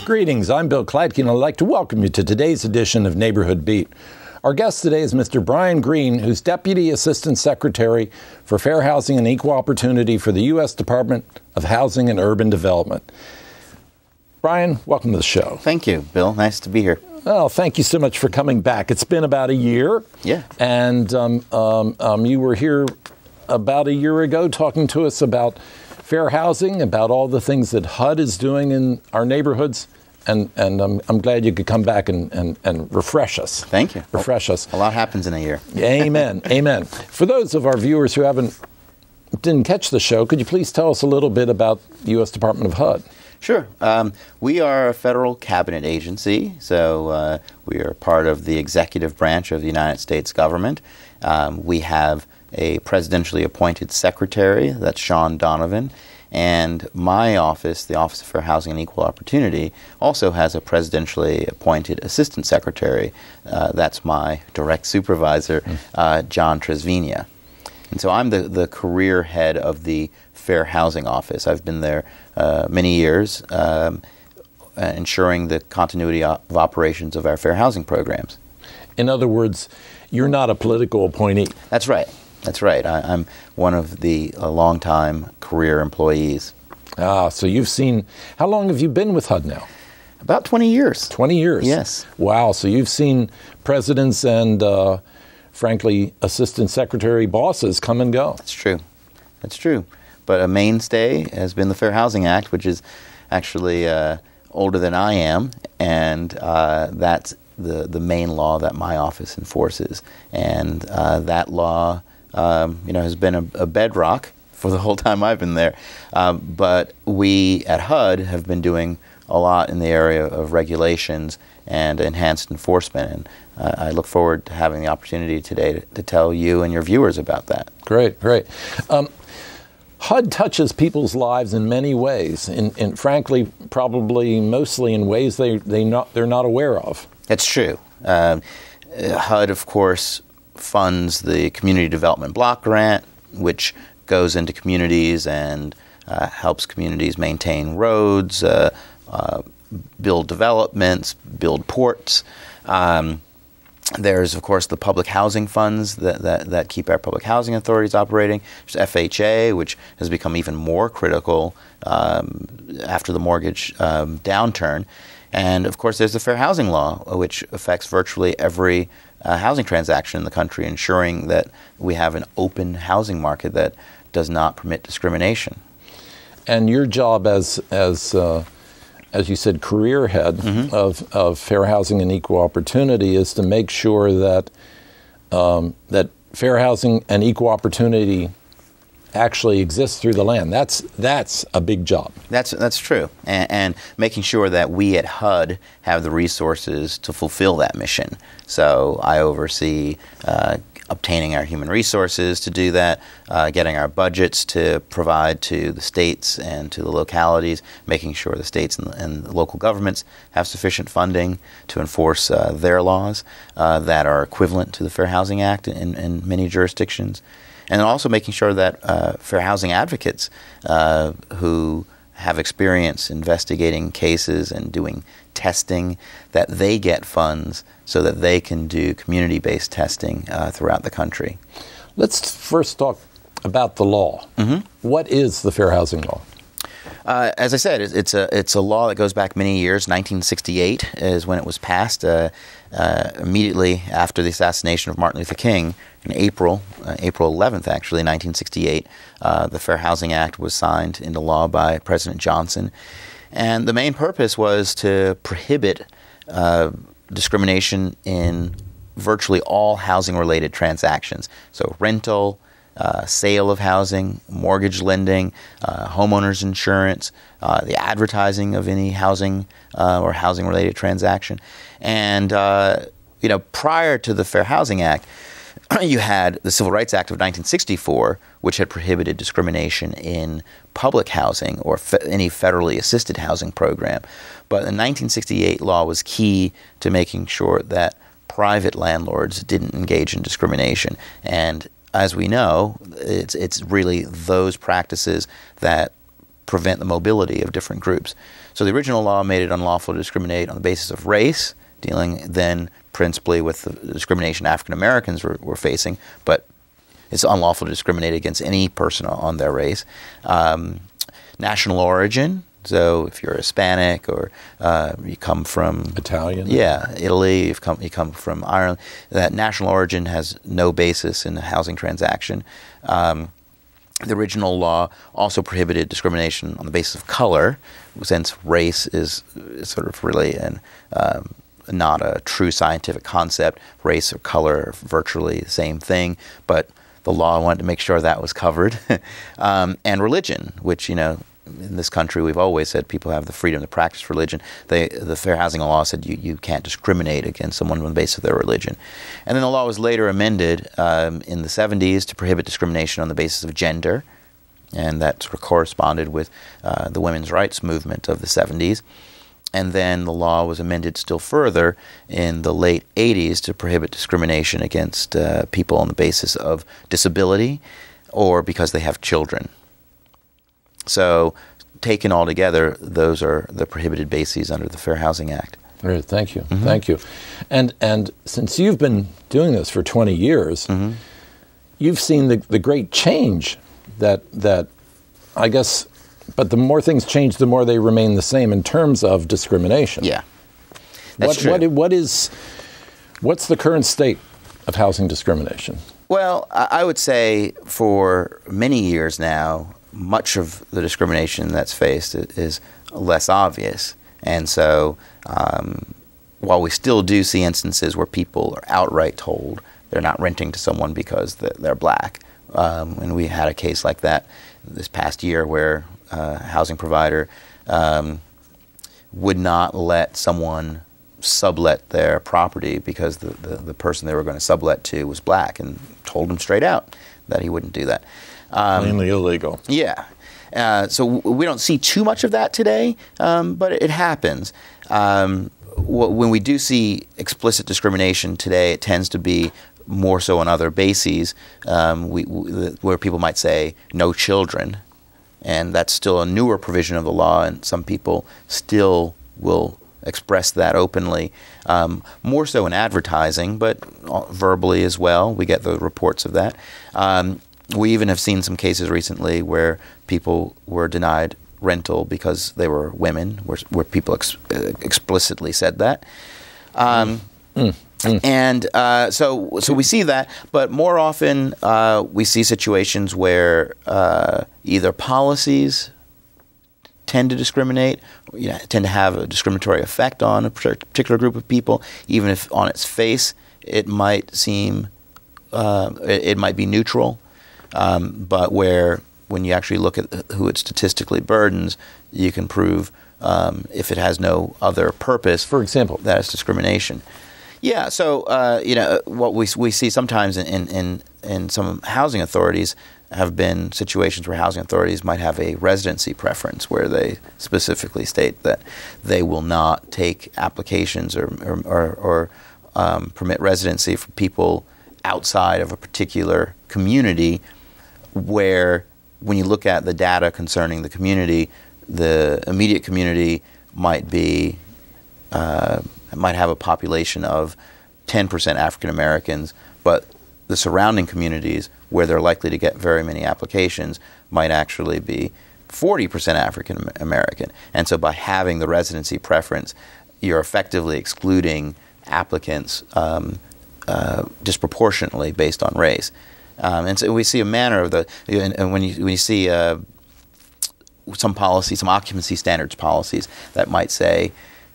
Greetings, I'm Bill Kleidke, and I'd like to welcome you to today's edition of Neighborhood Beat. Our guest today is Mr. Brian Green, who's Deputy Assistant Secretary for Fair Housing and Equal Opportunity for the U.S. Department of Housing and Urban Development. Brian, welcome to the show. Thank you, Bill. Nice to be here. Well, thank you so much for coming back. It's been about a year. Yeah. And you were here about a year ago talking to us about fair housing, about all the things that HUD is doing in our neighborhoods. And I'm glad you could come back and refresh us. Thank you. Refresh us. A lot happens in a year. Amen. Amen. For those of our viewers who didn't catch the show, could you please tell us a little bit about the U.S. Department of HUD? Sure. We are a federal cabinet agency, so we are part of the executive branch of the United States government. We have a presidentially appointed secretary, that's Sean Donovan, and my office, the Office of Fair Housing and Equal Opportunity, also has a presidentially appointed assistant secretary. That's my direct supervisor, John Tresvenia. And so I'm the career head of the Fair Housing Office. I've been there many years, ensuring the continuity of operations of our fair housing programs. In other words, you're not a political appointee. That's right. That's right. I'm one of the longtime career employees. So you've seen, how long have you been with HUD now? About 20 years. 20 years? Yes. Wow. So you've seen presidents and, frankly, assistant secretary bosses come and go. That's true. That's true. But a mainstay has been the Fair Housing Act, which is actually older than I am, and that's the main law that my office enforces. And that law has been a bedrock for the whole time I've been there. But we at HUD have been doing a lot in the area of regulations and enhanced enforcement. And I look forward to having the opportunity today to tell you and your viewers about that. Great, great. HUD touches people's lives in many ways, and frankly, probably mostly in ways they're not aware of. That's true. HUD, of course, funds the Community Development Block Grant, which goes into communities and helps communities maintain roads, build developments, build ports. There's, of course, the public housing funds that keep our public housing authorities operating. There's FHA, which has become even more critical after the mortgage downturn. And, of course, there's the Fair Housing Law, which affects virtually every housing transaction in the country, ensuring that we have an open housing market that does not permit discrimination. And your job as you said, career head of Fair Housing and Equal Opportunity is to make sure that that fair housing and equal opportunity actually exists through the land. That's a big job. That's true, and making sure that we at HUD have the resources to fulfill that mission. So I oversee obtaining our human resources to do that, getting our budgets to provide to the states and to the localities, making sure the states and the local governments have sufficient funding to enforce their laws that are equivalent to the Fair Housing Act in many jurisdictions. And also making sure that fair housing advocates who have experience investigating cases and doing testing, that they get funds so that they can do community-based testing throughout the country. Let's first talk about the law. What is the Fair Housing Law? As I said, it's a law that goes back many years. 1968 is when it was passed, immediately after the assassination of Martin Luther King in April 11th, actually, 1968. The Fair Housing Act was signed into law by President Johnson. And the main purpose was to prohibit discrimination in virtually all housing-related transactions. So rental, sale of housing, mortgage lending, homeowners insurance, the advertising of any housing or housing-related transaction. And, prior to the Fair Housing Act, you had the Civil Rights Act of 1964, which had prohibited discrimination in public housing or any federally assisted housing program. But the 1968 law was key to making sure that private landlords didn't engage in discrimination. And as we know, it's really those practices that prevent the mobility of different groups. So the original law made it unlawful to discriminate on the basis of race, dealing then principally with the discrimination African Americans were facing, but it's unlawful to discriminate against any person on their race. National origin, so if you're Hispanic or you come from Italian, Italy, you come from Ireland, that national origin has no basis in a housing transaction. The original law also prohibited discrimination on the basis of color, since race is sort of really not a true scientific concept. Race or color are virtually the same thing, but the law wanted to make sure that was covered. And religion, which, in this country we've always said people have the freedom to practice religion. The Fair Housing Law said you can't discriminate against someone on the basis of their religion. And then the law was later amended in the 70s to prohibit discrimination on the basis of gender, and that sort of corresponded with the women's rights movement of the 70s. And then the law was amended still further in the late 80s to prohibit discrimination against people on the basis of disability or because they have children. So taken all together, those are the prohibited bases under the Fair Housing Act. Great, thank you. Mm-hmm. Thank you. And since you've been doing this for 20 years, mm-hmm. you've seen the great change that I guess... But the more things change, the more they remain the same in terms of discrimination. Yeah, that's true. What's the current state of housing discrimination? Well, I would say for many years now, much of the discrimination that's faced is less obvious. And so while we still do see instances where people are outright told they're not renting to someone because they're black, and we had a case like that this past year where a housing provider would not let someone sublet their property because the person they were going to sublet to was black, and told him straight out that he wouldn't do that. Plainly illegal. Yeah. So we don't see too much of that today, but it happens. When we do see explicit discrimination today, it tends to be more so on other bases, where people might say no children. And that's still a newer provision of the law, and some people still will express that openly, more so in advertising, but verbally as well. We get the reports of that. We even have seen some cases recently where people were denied rental because they were women, where people explicitly said that. And so we see that, but more often we see situations where either policies tend to discriminate, tend to have a discriminatory effect on a particular group of people, even if on its face it might seem it might be neutral, but where when you actually look at who it statistically burdens, you can prove if it has no other purpose, for example, that it's discrimination. Yeah, so what we see sometimes in some housing authorities have been situations where housing authorities might have a residency preference, where they specifically state that they will not take applications or permit residency for people outside of a particular community, where when you look at the data concerning the community, the immediate community might have a population of 10% African Americans, but the surrounding communities where they're likely to get very many applications might actually be 40% African American. And so by having the residency preference, you're effectively excluding applicants disproportionately based on race. And so we see a manner of and when you see some policies, some occupancy standards policies that might say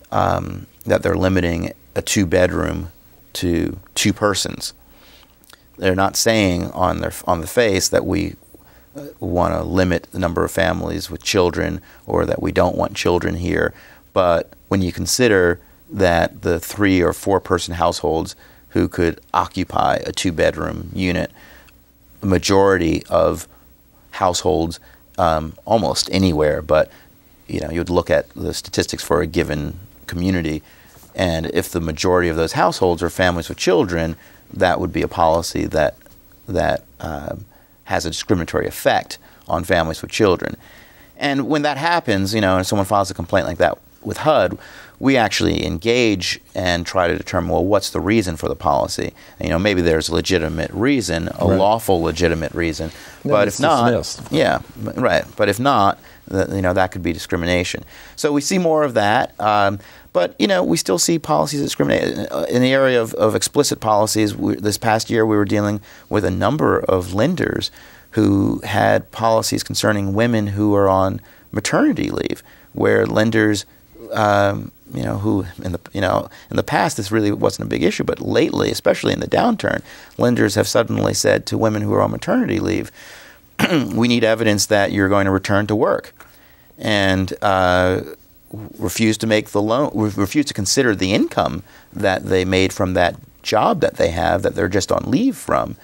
that they're limiting a 2-bedroom to 2 persons. They're not saying on the face that we want to limit the number of families with children, or that we don't want children here. But when you consider that the 3 or 4 person households who could occupy a 2-bedroom unit, the majority of households almost anywhere, but you'd look at the statistics for a given community, and if the majority of those households are families with children, that would be a policy that has a discriminatory effect on families with children. And when that happens, and someone files a complaint like that with HUD, we actually engage and try to determine, well, what's the reason for the policy? And, maybe there's a legitimate reason, a lawful legitimate reason. But if not, dismissed. Yeah, right. But if not, that could be discrimination. So we see more of that. But, we still see policies that discriminate. In the area of explicit policies, this past year we were dealing with a number of lenders who had policies concerning women who are on maternity leave, where lenders, who in the past this really wasn't a big issue, but lately, especially in the downturn, lenders have suddenly said to women who are on maternity leave, we need evidence that you're going to return to work, and refuse to make the loan, refuse to consider the income that they made from that job that they have, that they're just on leave from,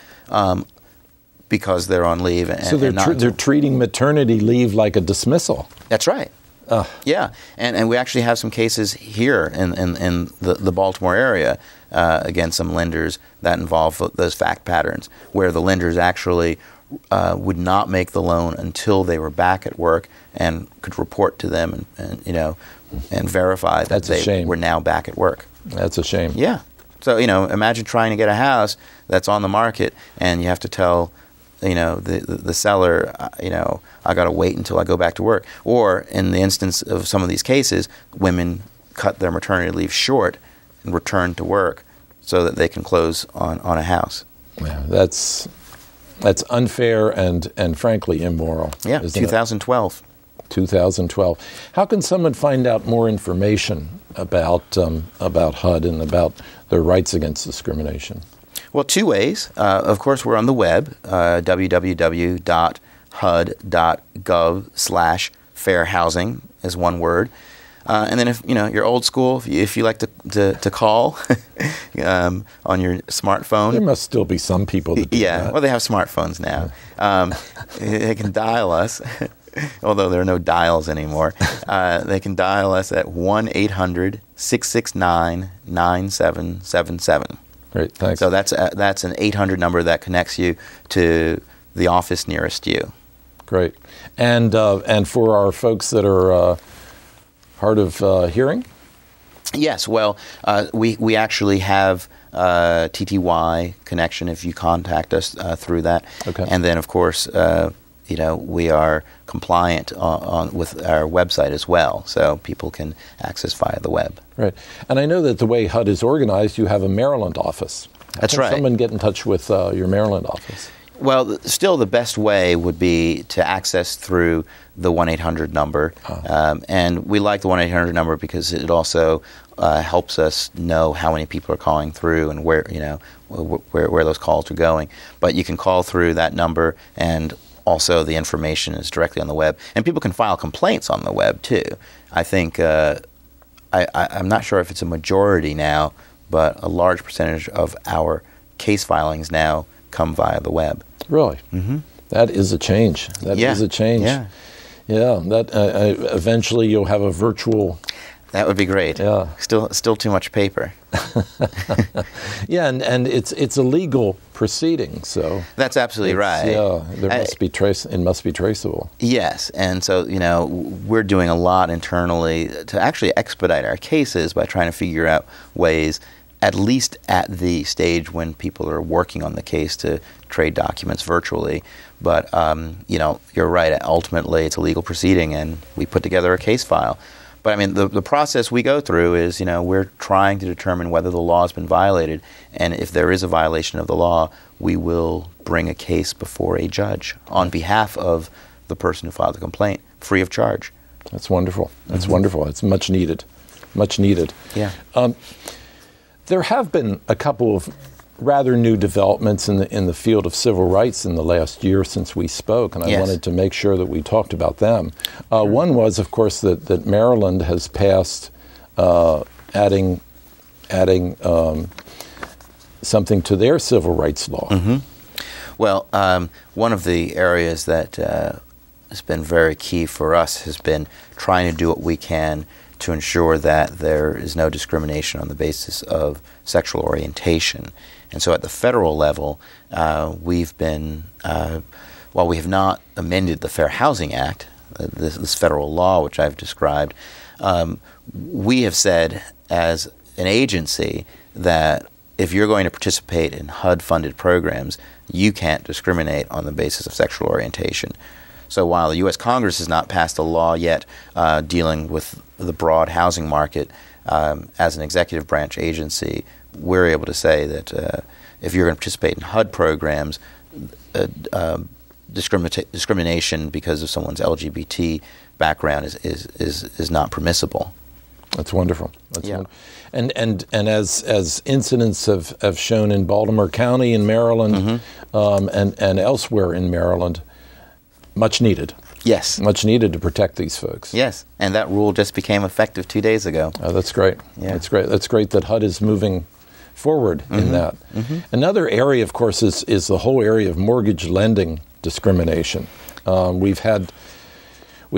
because they're on leave. So they're treating maternity leave like a dismissal. That's right. Yeah, and we actually have some cases here in the Baltimore area against some lenders that involve those fact patterns, where the lenders actually would not make the loan until they were back at work and could report to them and verify that they were now back at work. That's a shame. Yeah. So imagine trying to get a house that's on the market and you have to tell the seller, I got to wait until I go back to work. Or in the instance of some of these cases, women cut their maternity leave short and return to work so that they can close on a house. Yeah, that's unfair and frankly immoral. Yeah, 2012. 2012. How can someone find out more information about HUD and about their rights against discrimination? Well, two ways. Of course, we're on the web, www.hud.gov/fairhousing is one word. And then if you're old school, if you like to call on your smartphone, there must still be some people that do that. Well, they have smartphones now. They can dial us, although there are no dials anymore. They can dial us at 1-800-669-9777. Great, thanks. So that's an 800 number that connects you to the office nearest you. Great, and for our folks that are hard of hearing? Yes, well, we actually have TTY connection if you contact us through that. Okay. And then, of course, we are compliant with our website as well, so people can access via the web. Right. And I know that the way HUD is organized, you have a Maryland office. That's right. Someone get in touch with your Maryland office. Well, still the best way would be to access through the 1-800 number. And we like the 1-800 number because it also helps us know how many people are calling through and where those calls are going. But you can call through that number, and also the information is directly on the web. And people can file complaints on the web too. I think, I'm not sure if it's a majority now, but a large percentage of our case filings now come via the web. Really? Mm-hmm. That is a change. That is a change. Yeah. Yeah. That eventually you'll have a virtual. That would be great. Yeah. Still too much paper. Yeah, and it's a legal proceeding, so. That's absolutely right. Yeah, it must be traceable. Yes, and so we're doing a lot internally to actually expedite our cases by trying to figure out ways, at least at the stage when people are working on the case, to trade documents virtually. But, you're right. Ultimately, it's a legal proceeding, and we put together a case file. But, I mean, the process we go through is, we're trying to determine whether the law has been violated. And if there is a violation of the law, we will bring a case before a judge on behalf of the person who filed the complaint, free of charge. That's wonderful. That's wonderful. It's much needed. Much needed. Yeah. There have been a couple of rather new developments in the field of civil rights in the last year since we spoke, and I wanted to make sure that we talked about them. One was, of course, that Maryland has passed adding something to their civil rights law. Mm-hmm. Well, one of the areas that has been very key for us has been trying to do what we can to ensure that there is no discrimination on the basis of sexual orientation. And so at the federal level, we've been, while we have not amended the Fair Housing Act, this federal law, which I've described, we have said as an agency that if you're going to participate in HUD-funded programs, you can't discriminate on the basis of sexual orientation. So while the U.S. Congress has not passed a law yet dealing with the broad housing market, as an executive branch agency, we're able to say that if you're going to participate in HUD programs, discrimination because of someone's LGBT background is not permissible. That's wonderful. That's wonderful. And as incidents have shown in Baltimore County in Maryland, and elsewhere in Maryland, much needed. Yes. Much needed to protect these folks. Yes, and that rule just became effective 2 days ago. Oh, that's great. Yeah. That's great. That's great that HUD is moving forward in that. Another area, of course, is the whole area of mortgage lending discrimination. We've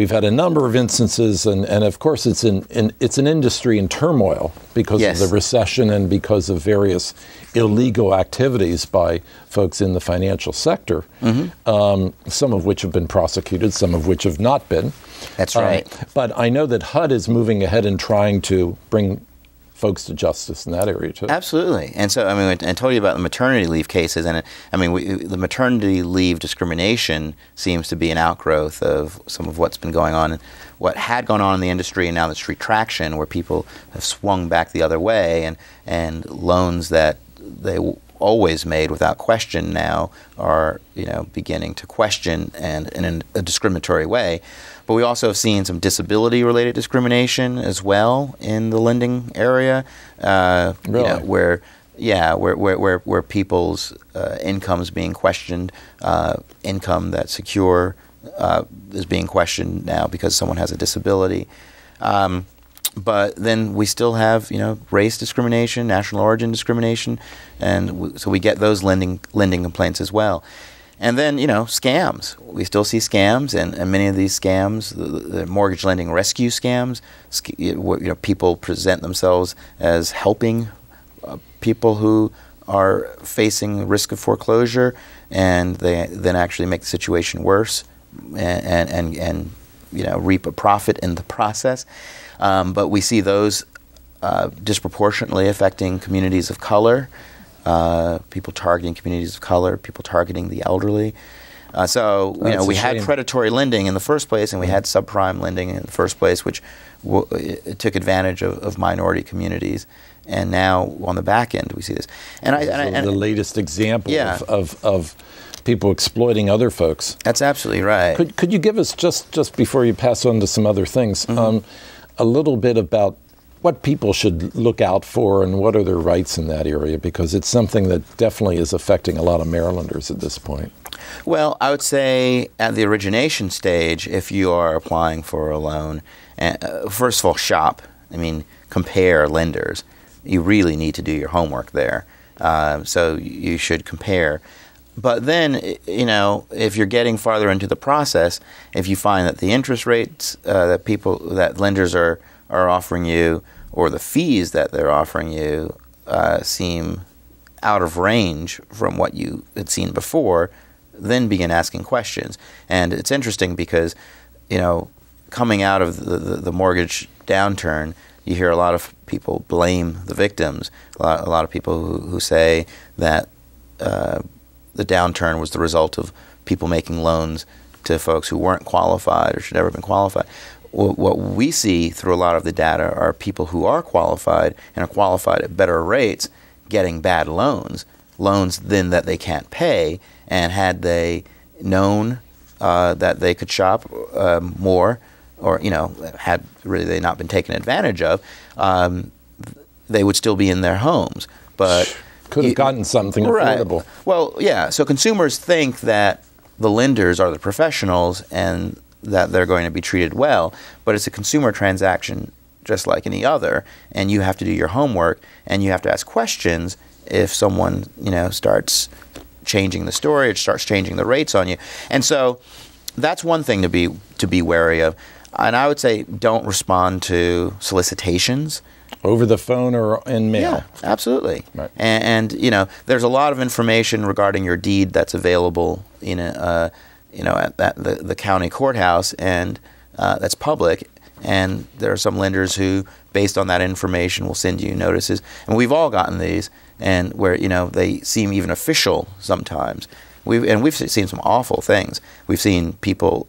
had a number of instances, and of course it's an industry in turmoil because of the recession and because of various illegal activities by folks in the financial sector, some of which have been prosecuted, some of which have not been. That's right. But I know that HUD is moving ahead and trying to bring folks to justice in that area too. Absolutely. And so, I mean, I told you about the maternity leave cases, and the maternity leave discrimination seems to be an outgrowth of some of what's been going on, what had gone on in the industry, and now this retraction where people have swung back the other way, and loans that they always made without question now are, beginning to question and in a discriminatory way. But we also have seen some disability-related discrimination as well in the lending area, Really? where people's incomes being questioned, income that's secure is being questioned now because someone has a disability. But then we still have, race discrimination, national origin discrimination, and so we get those lending complaints as well. And then, scams. We still see scams, and many of these scams, the mortgage lending rescue scams, people present themselves as helping people who are facing risk of foreclosure, and they then actually make the situation worse and reap a profit in the process. But we see those disproportionately affecting communities of color. People targeting communities of color, people targeting the elderly. We had predatory lending in the first place, and we had subprime lending in the first place, which it took advantage of minority communities. And now on the back end, we see this. And the latest example of people exploiting other folks. That's absolutely right. Could you give us, just before you pass on to some other things, a little bit about what people should look out for and what are their rights in that area? Because it's something that definitely is affecting a lot of Marylanders at this point. Well, I would say at the origination stage, if you are applying for a loan, first of all, shop. Compare lenders. You really need to do your homework there. So you should compare. But then, if you're getting farther into the process, if you find that the interest rates that lenders are offering you, or the fees that they're offering you seem out of range from what you had seen before, then begin asking questions. And it's interesting because, coming out of the mortgage downturn, you hear a lot of people blame the victims. A lot of people who say that the downturn was the result of people making loans to folks who weren't qualified or should never have been qualified. What we see through a lot of the data are people who are qualified and are qualified at better rates getting bad loans then that they can't pay. And had they known that they could shop more, or had really they not been taken advantage of, they would still be in their homes. But could have gotten something affordable. Right. Well, yeah. So consumers think that the lenders are the professionals and that they're going to be treated well, but it's a consumer transaction just like any other, and you have to do your homework, and you have to ask questions if someone, starts changing the story, it starts changing the rates on you. And so that's one thing to be wary of. And I would say don't respond to solicitations. Over the phone or in mail? Yeah, absolutely. Right. And there's a lot of information regarding your deed that's available at the county courthouse, and that's public. And there are some lenders who, based on that information, will send you notices. And we've all gotten these, and where they seem even official sometimes. We've seen some awful things. We've seen people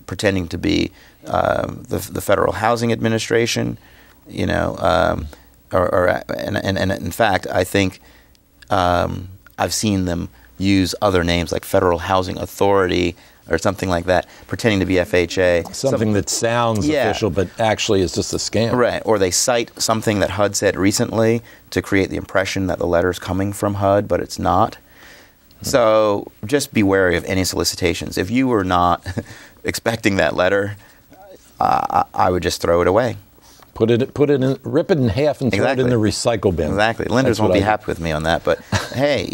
pretending to be the Federal Housing Administration, and in fact, I think I've seen them use other names like Federal Housing Authority or something like that, pretending to be FHA. Something that sounds official, but actually is just a scam. Right. Or they cite something that HUD said recently to create the impression that the letter's coming from HUD, but it's not. So just be wary of any solicitations. If you were not expecting that letter, I would just throw it away. Rip it in half and throw it in the recycle bin. Exactly. Lenders won't be happy with me on that. But hey,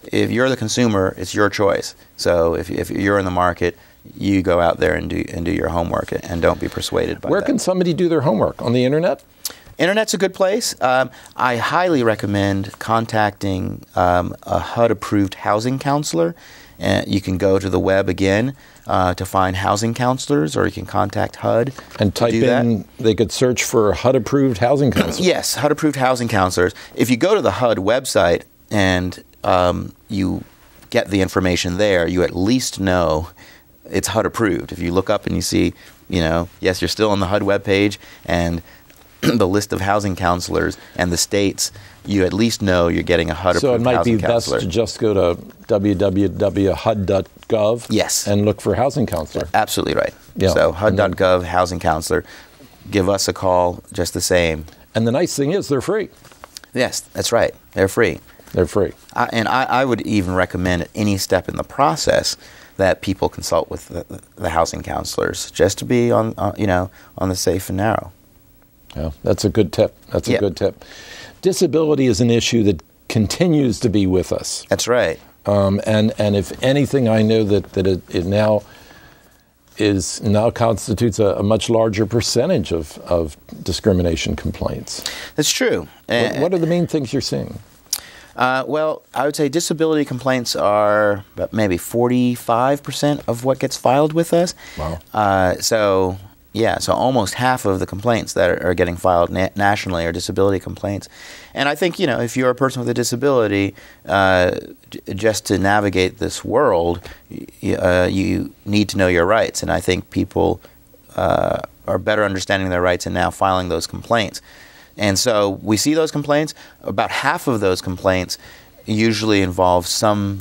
if you're the consumer, it's your choice. So if you're in the market, you go out there and do your homework and don't be persuaded by that. Where can somebody do their homework? On the internet? Internet's a good place. I highly recommend contacting a HUD-approved housing counselor. You can go to the web again to find housing counselors, or you can contact HUD and type in. They could search for HUD-approved housing counselors. Yes, HUD-approved housing counselors. If you go to the HUD website and you get the information there, you at least know it's HUD-approved. If you look up and you see, yes, you're still on the HUD webpage and the list of housing counselors and the states, you at least know you're getting a HUD-approved housing counselor. So it might be best to just go to www.hud.gov yes. and look for housing counselor. Absolutely right. Yeah. So HUD.gov, housing counselor. Give us a call just the same. And the nice thing is they're free. Yes, that's right. They're free. They're free. I would even recommend at any step in the process that people consult with the housing counselors just to be on the safe and narrow. Yeah, that's a good tip. That's a good tip. Disability is an issue that continues to be with us. That's right. And if anything, I know that it now constitutes a much larger percentage of discrimination complaints. That's true. What are the main things you're seeing? Well, I would say disability complaints are about maybe 45% of what gets filed with us. Wow. So almost half of the complaints that are getting filed nationally are disability complaints. And I think, if you're a person with a disability, just to navigate this world, you need to know your rights. And I think people are better understanding their rights and now filing those complaints. And so we see those complaints. About half of those complaints usually involve some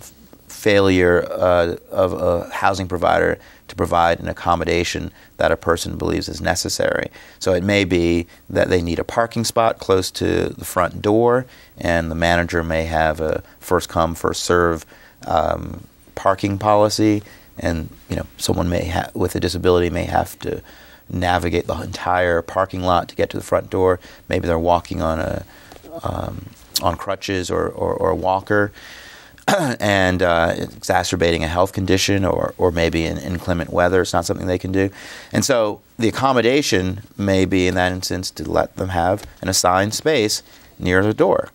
failure of a housing provider to provide an accommodation that a person believes is necessary. So it may be that they need a parking spot close to the front door, and the manager may have a first come, first serve parking policy, and someone with a disability may have to navigate the entire parking lot to get to the front door. Maybe they're walking on crutches or a walker. And exacerbating a health condition or maybe in inclement weather. It's not something they can do. And so the accommodation may be in that instance to let them have an assigned space near the door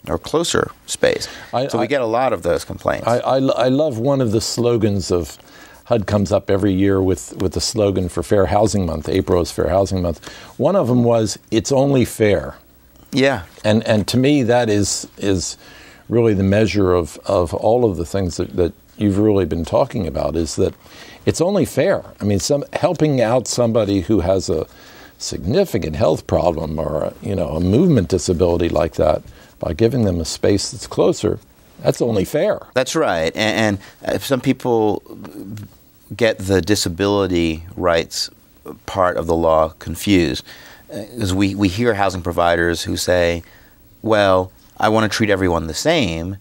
or closer space. So we get a lot of those complaints. I love one of the slogans of HUD comes up every year with the slogan for Fair Housing Month. April is Fair Housing Month. One of them was, "It's only fair." Yeah. And to me, that is really the measure of all of the things that you've really been talking about, is that it's only fair. I mean, helping out somebody who has a significant health problem or a movement disability like that by giving them a space that's closer, that's only fair. That's right. And some people get the disability rights part of the law confused. Because we hear housing providers who say, well, I want to treat everyone the same,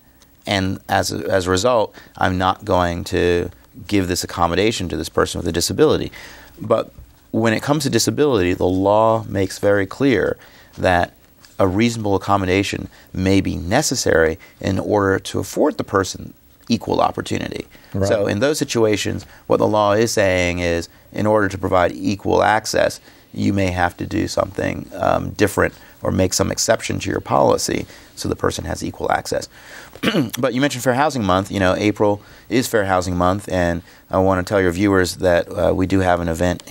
and as a result, I'm not going to give this accommodation to this person with a disability. But when it comes to disability, the law makes very clear that a reasonable accommodation may be necessary in order to afford the person equal opportunity. Right. So in those situations, what the law is saying is, in order to provide equal access, you may have to do something different or make some exception to your policy so the person has equal access. But you mentioned Fair Housing Month. You know, April is Fair Housing Month, and I want to tell your viewers that we do have an event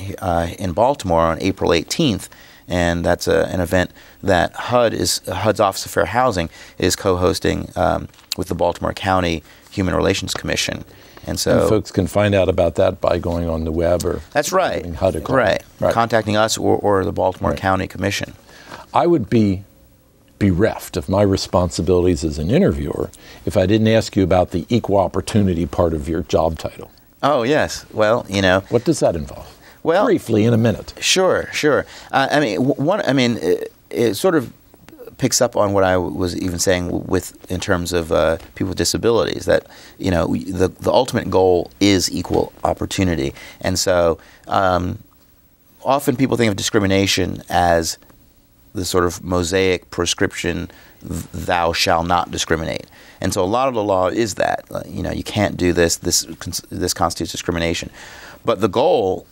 in Baltimore on April 18th, and that's an event that HUD's Office of Fair Housing is co-hosting with the Baltimore County Human Relations Commission. And so folks can find out about that by going on the web or that's right, HUD right, contacting us or the Baltimore County Commission. I would be bereft of my responsibilities as an interviewer if I didn't ask you about the equal opportunity part of your job title. Oh, yes. Well, you know. What does that involve? Well, briefly, in a minute. Sure. It sort of picks up on what I was even saying in terms of people with disabilities, that, you know, the ultimate goal is equal opportunity. And so often people think of discrimination as the sort of Mosaic prescription, thou shalt not discriminate. And so a lot of the law is that, you know, you can't do this constitutes discrimination. But the goal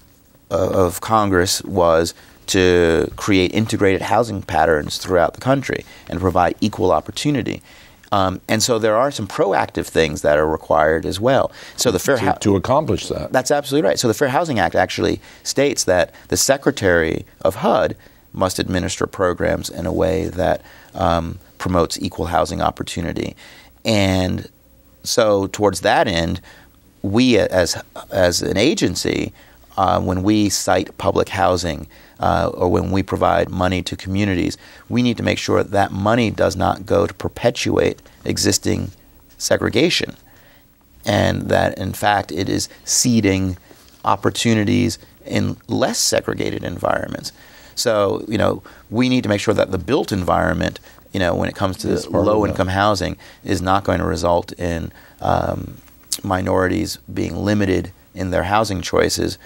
of Congress was to create integrated housing patterns throughout the country and provide equal opportunity. And so there are some proactive things that are required as well. So the to accomplish that. That's absolutely right. So the Fair Housing Act actually states that the Secretary of HUD must administer programs in a way that promotes equal housing opportunity. And so towards that end, we as an agency, when we cite public housing or when we provide money to communities, we need to make sure that money does not go to perpetuate existing segregation, and that, in fact, it is seeding opportunities in less segregated environments. So, you know, we need to make sure that the built environment, you know, when it comes to low-income housing, is not going to result in minorities being limited in their housing choices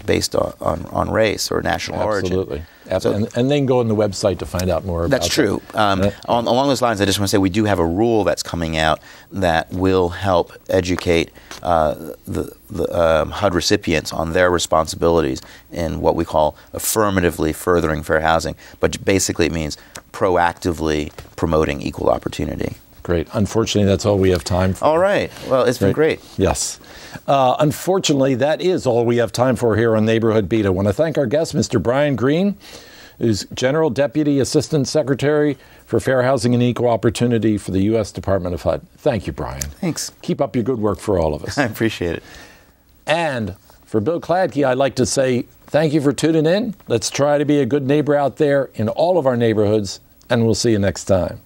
based on race or national origin. Absolutely. And they can go on the website to find out more about that. That's true. Along those lines, I just want to say we do have a rule that's coming out that will help educate the HUD recipients on their responsibilities in what we call affirmatively furthering fair housing. But basically it means proactively promoting equal opportunity. Great. Unfortunately, that's all we have time for. All right. Well, it's been great. Yes. Unfortunately, that is all we have time for here on Neighborhood Beat. I want to thank our guest, Mr. Brian Green, who's General Deputy Assistant Secretary for Fair Housing and Equal Opportunity for the U.S. Department of HUD. Thank you, Brian. Thanks. Keep up your good work for all of us. I appreciate it. And for Bill Kladke, I'd like to say thank you for tuning in. Let's try to be a good neighbor out there in all of our neighborhoods, and we'll see you next time.